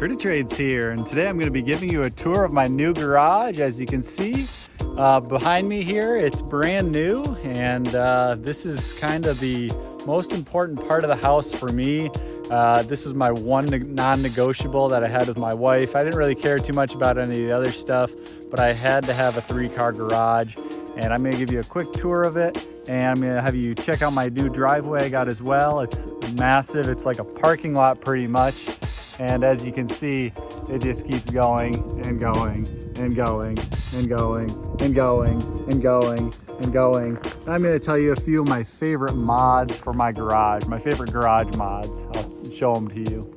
Critter Trade's here, and today I'm going to be giving you a tour of my new garage. As you can see behind me here, it's brand new, and this is kind of the most important part of the house for me. This was my one non-negotiable that I had with my wife. I didn't really care too much about any of the other stuff, but I had to have a 3-car garage, and I'm going to give you a quick tour of it, and I'm going to have you check out my new driveway I got as well. It's massive. It's like a parking lot pretty much. And as you can see, it just keeps going and going and going and going and going and going and going. And I'm going to tell you a few of my favorite mods for my garage, my favorite garage mods. I'll show them to you.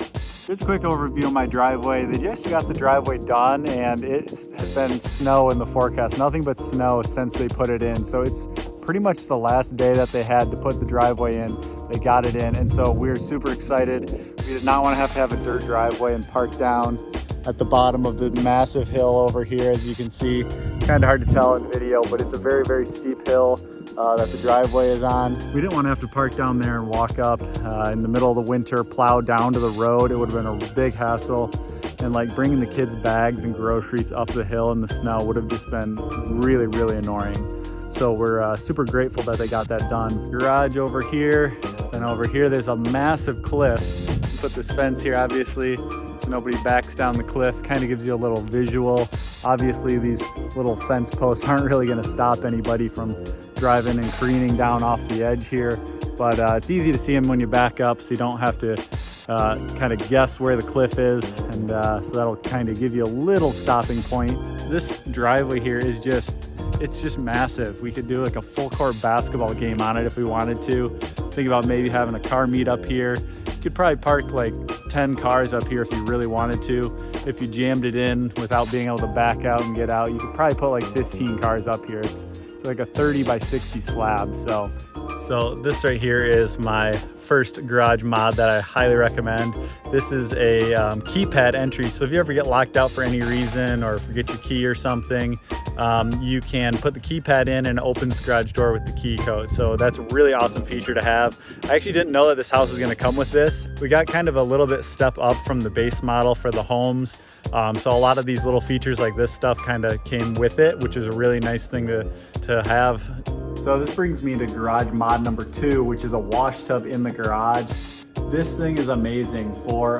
Here's a quick overview of my driveway. They just got the driveway done, and it has been snow in the forecast, nothing but snow since they put it in. So it's pretty much the last day that they had to put the driveway in. They got it in, and so we're super excited. We did not want to have a dirt driveway and park down at the bottom of the massive hill over here. As you can see, kind of hard to tell in video, but it's a very, very steep hill that the driveway is on. We didn't want to have to park down there and walk up in the middle of the winter, plow down to the road. It would have been a big hassle. And like bringing the kids' bags and groceries up the hill in the snow would have just been really, really annoying. So we're super grateful that they got that done. Garage over here, and over here there's a massive cliff. Put this fence here, obviously, so nobody backs down the cliff. Kind of gives you a little visual. Obviously, these little fence posts aren't really going to stop anybody from driving and careening down off the edge here. But it's easy to see them when you back up, so you don't have to kind of guess where the cliff is. And so that'll kind of give you a little stopping point. This driveway here is it's just massive. We could do like a full court basketball game on it if we wanted to. Think about maybe having a car meet up here. You could probably park like 10 cars up here if you really wanted to. If you jammed it in without being able to back out and get out, you could probably put like 15 cars up here. It's like a 30 by 60 slab. So this right here is my first garage mod that I highly recommend. This is a keypad entry. So if you ever get locked out for any reason or forget your key or something, you can put the keypad in and it opens the garage door with the key code. So that's a really awesome feature to have. I actually didn't know that this house was going to come with this. We got kind of a little bit step up from the base model for the homes. So a lot of these little features like this stuff kind of came with it, which is a really nice thing to have. So this brings me to garage mod number 2, which is a wash tub in the garage. This thing is amazing for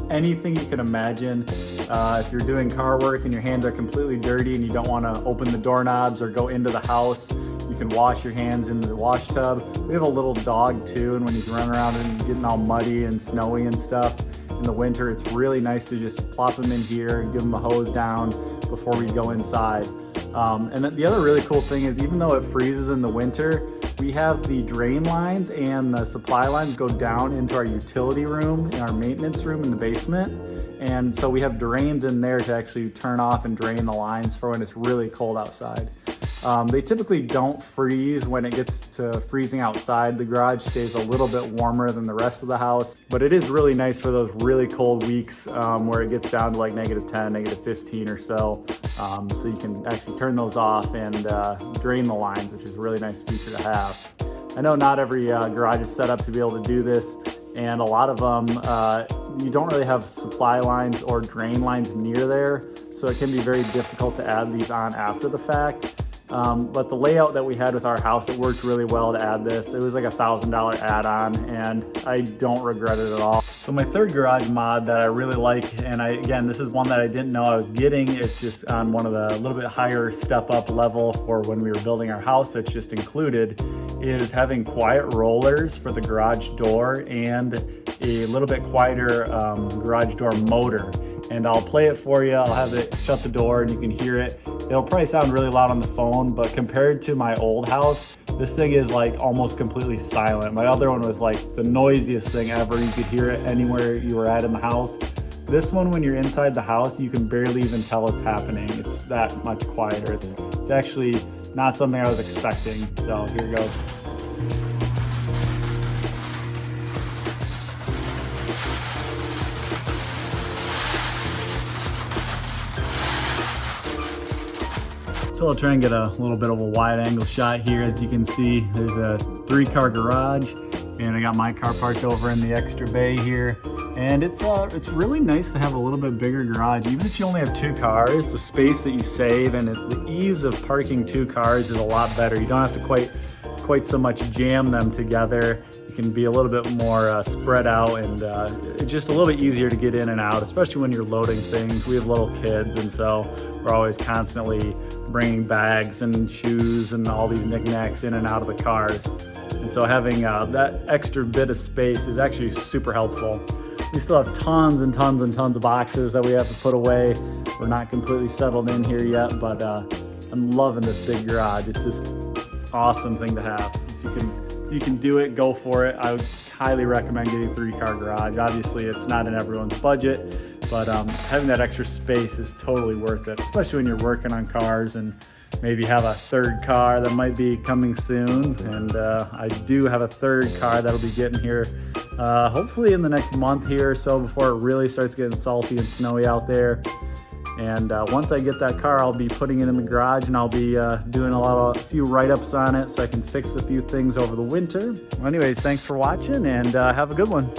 anything you can imagine. If you're doing car work and your hands are completely dirty and you don't want to open the doorknobs or go into the house, you can wash your hands in the wash tub. We have a little dog too, and when he's running around and getting all muddy and snowy and stuff in the winter, it's really nice to just plop him in here and give him a hose down before we go inside. And the other really cool thing is, even though it freezes in the winter, we have the drain lines and the supply lines go down into our utility room and our maintenance room in the basement. And so we have drains in there to actually turn off and drain the lines for when it's really cold outside. They typically don't freeze when it gets to freezing outside. The garage stays a little bit warmer than the rest of the house, but it is really nice for those really cold weeks where it gets down to like -10, -15 or so. So you can actually turn those off and drain the lines, which is a really nice feature to have. I know not every garage is set up to be able to do this, and a lot of them you don't really have supply lines or drain lines near there, so it can be very difficult to add these on after the fact. But the layout that we had with our house, it worked really well to add this. It was like a $1,000 add-on, and I don't regret it at all. So my third garage mod that I really like, and again, this is one that I didn't know I was getting. It's just on one of the little bit higher step-up level for when we were building our house that's just included, is having quiet rollers for the garage door and a little bit quieter garage door motor. And I'll play it for you. I'll have it shut the door and you can hear it. It'll probably sound really loud on the phone, but compared to my old house, this thing is like almost completely silent. My other one was like the noisiest thing ever. You could hear it anywhere you were at in the house. This one, when you're inside the house, you can barely even tell it's happening. It's that much quieter. It's actually not something I was expecting. So here goes. So I'll try and get a little bit of a wide angle shot here. As you can see, there's a 3-car garage, and I got my car parked over in the extra bay here. And it's really nice to have a little bit bigger garage. Even if you only have 2 cars, the space that you save and the ease of parking 2 cars is a lot better. You don't have to quite so much jam them together. You can be a little bit more spread out, and just a little bit easier to get in and out, especially when you're loading things. We have little kids, and so we're always constantly bringing bags and shoes and all these knickknacks in and out of the cars. And so having that extra bit of space is actually super helpful. We still have tons and tons and tons of boxes that we have to put away. We're not completely settled in here yet, but I'm loving this big garage. It's just an awesome thing to have. If you can do it, go for it. I would highly recommend getting a 3-car garage. Obviously, it's not in everyone's budget, but having that extra space is totally worth it, especially when you're working on cars and maybe have a 3rd car that might be coming soon. And I do have a 3rd car that'll be getting here hopefully in the next month here or so, before it really starts getting salty and snowy out there. And once I get that car, I'll be putting it in the garage, and I'll be doing a few write-ups on it so I can fix a few things over the winter. Well, anyways, thanks for watching, and have a good one.